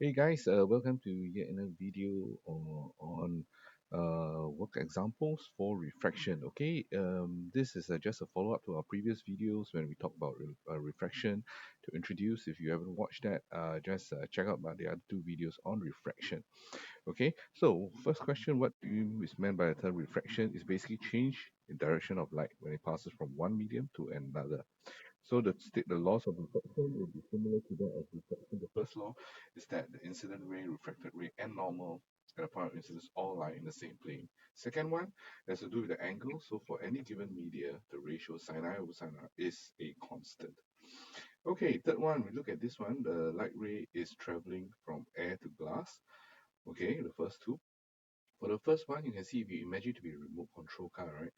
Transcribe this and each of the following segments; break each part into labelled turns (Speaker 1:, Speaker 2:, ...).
Speaker 1: Hey guys, welcome to yet another video on work examples for refraction. Okay, this is just a follow up to our previous videos when we talked about refraction. To introduce, if you haven't watched that, just check out the other two videos on refraction. Okay, so first question: what do you is meant by the term refraction? Is basically change in direction of light when it passes from one medium to another. So the laws of refraction will be similar to that of refraction. The first law is that the incident ray, refracted ray, and normal at a point of incidence all lie in the same plane. Second one has to do with the angle. So for any given media, the ratio sin I over sin R is a constant. Okay, third one, we look at this one. The light ray is traveling from air to glass. Okay, the first two. For the first one, you can see if you imagine to be a remote control car, right?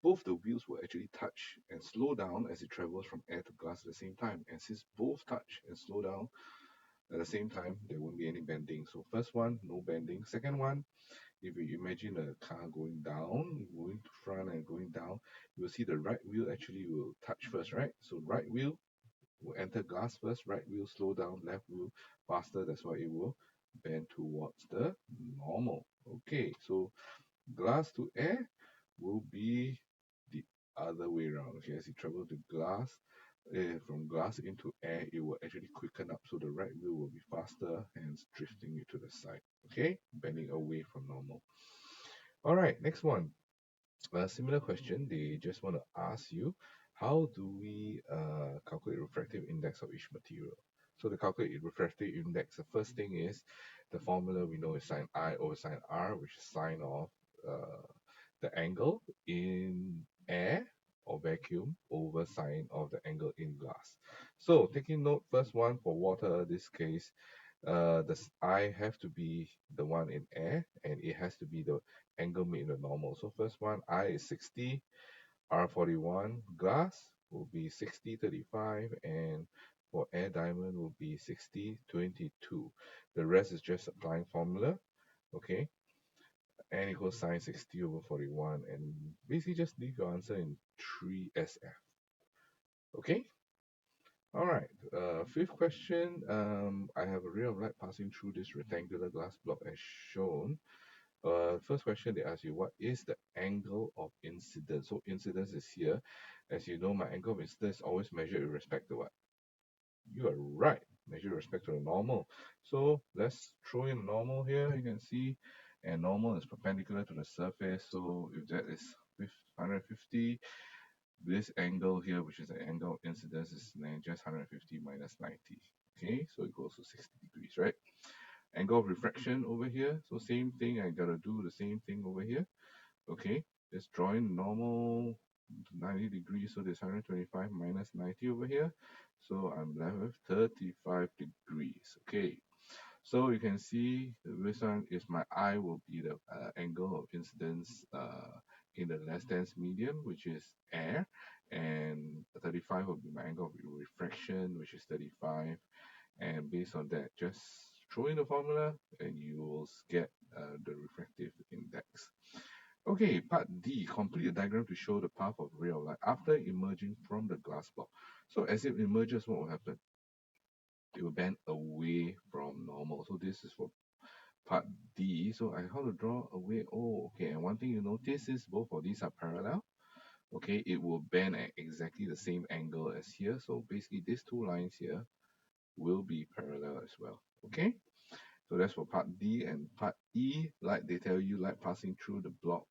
Speaker 1: Both the wheels will actually touch and slow down as it travels from air to glass at the same time. And since both touch and slow down at the same time, there won't be any bending. So first one, no bending. Second one, if you imagine a car going down, going to front and going down, you will see the right wheel actually will touch first, right? So right wheel will enter glass first, right wheel slow down, left wheel faster. That's why it will bend towards the normal. Okay, so glass to air will be the other way around. Okay, as you travel to glass, from glass into air, it will actually quicken up. So the right wheel will be faster, hence drifting you to the side. Okay, bending away from normal. All right, next one. A similar question. They just want to ask you, how do we calculate refractive index of each material? So to calculate refractive index, the first thing is the formula we know is sine I over sine R, which is sine of uh, the angle in air or vacuum over sine of the angle in glass. So taking note, first one for water, this case, the I have to be the one in air and it has to be the angle made in the normal. So first one, I is 60, R41, glass will be 60, 35, and for air diamond will be 60, 22. The rest is just applying formula, okay? N equals sine 60 over 41, and basically just leave your answer in 3SF, okay? All right, fifth question. I have a ray of light passing through this rectangular glass block as shown. First question they ask you, what is the angle of incidence? So incidence is here. As you know, my angle of incidence always measured with respect to what? You are right, measure with respect to the normal. So let's throw in normal here. You can see, and normal is perpendicular to the surface. So if that is 150, this angle here, which is the angle of incidence, is just 150 minus 90. Okay, so it goes to 60 degrees, right? Angle of refraction over here. So same thing, I gotta do the same thing over here. Okay, just drawing normal 90 degrees, so there's 125 minus 90 over here. So I'm left with 35 degrees. Okay, so you can see this one is my I will be the angle of incidence in the less dense medium, which is air, and 35 will be my angle of refraction, which is 35. And based on that, just throw in the formula and you will get the refractive index. Okay, part D, complete a diagram to show the path of ray of light after emerging from the glass block. So as it emerges, what will happen? It will bend away from normal. So this is for part D. So I how to draw away. Oh, okay. And one thing you notice is both of these are parallel. Okay, it will bend at exactly the same angle as here. So basically these two lines here will be parallel as well. Okay, so that's for part D. And part E, like they tell you, light passing through the block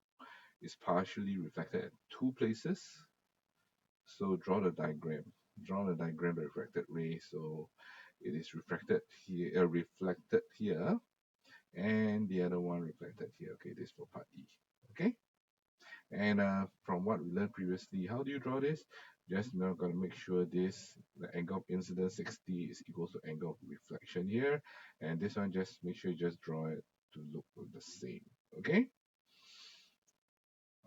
Speaker 1: is partially reflected at two places. So draw the diagram. Draw the diagram the refracted ray. So it is reflected here, and the other one reflected here. Okay, this for part E. Okay, and from what we learned previously, how do you draw this? Just now gotta make sure this the angle of incidence 60 is equal to angle of reflection here, and this one just make sure you just draw it to look the same. Okay.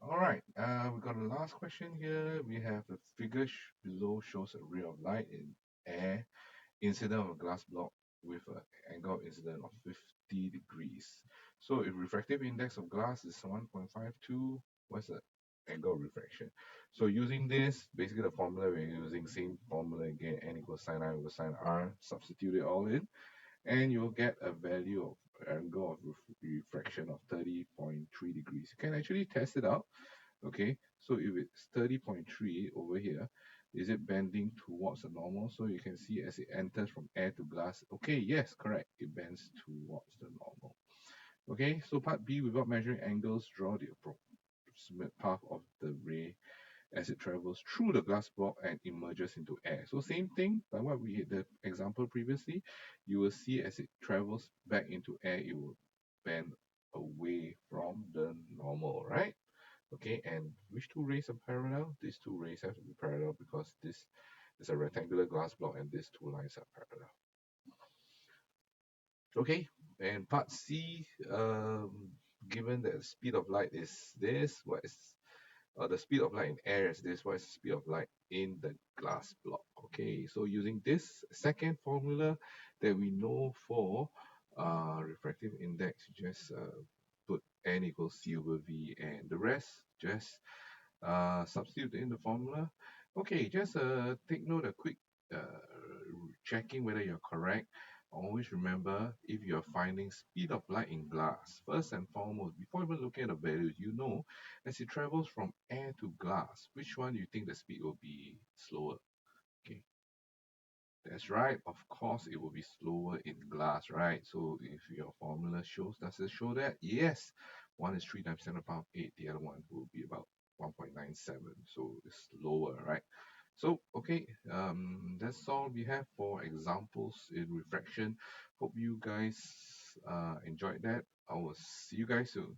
Speaker 1: All right. We got a last question here. We have the figure below shows a ray of light in air incident of a glass block with an angle of incidence of 50 degrees. So if refractive index of glass is 1.52, what's the angle of refraction? So using this, basically the formula we're using, same formula again, n equals sine I over sine R, substitute it all in, and you'll get a value of angle of refraction of 30.3 degrees. You can actually test it out. Okay, so if it's 30.3 over here, is it bending towards the normal? So you can see as it enters from air to glass. Okay, yes, correct. It bends towards the normal. Okay, so part B, without measuring angles, draw the approximate path of the ray as it travels through the glass block and emerges into air. So same thing, like what we had the example previously, you will see as it travels back into air, it will bend away from the normal, right? Okay, and which two rays are parallel? These two rays have to be parallel because this is a rectangular glass block and these two lines are parallel. Okay, and part C, given that the speed of light is this, what is the speed of light in air is this, what is the speed of light in the glass block? Okay, so using this second formula that we know for refractive index, you just put n equals c over v, and the rest just substitute in the formula. Okay, just take note, a quick checking whether you're correct. Always remember, if you're finding speed of light in glass, first and foremost, before even looking at the values, you know, as it travels from air to glass, which one you think the speed will be slower? Okay, that's right. Of course, it will be slower in glass, right? So if your formula shows, does it show that? Yes. One is 3 times 10 to the power 8. The other one will be about 1.97. So it's lower, right? So, okay, that's all we have for examples in refraction. Hope you guys enjoyed that. I will see you guys soon.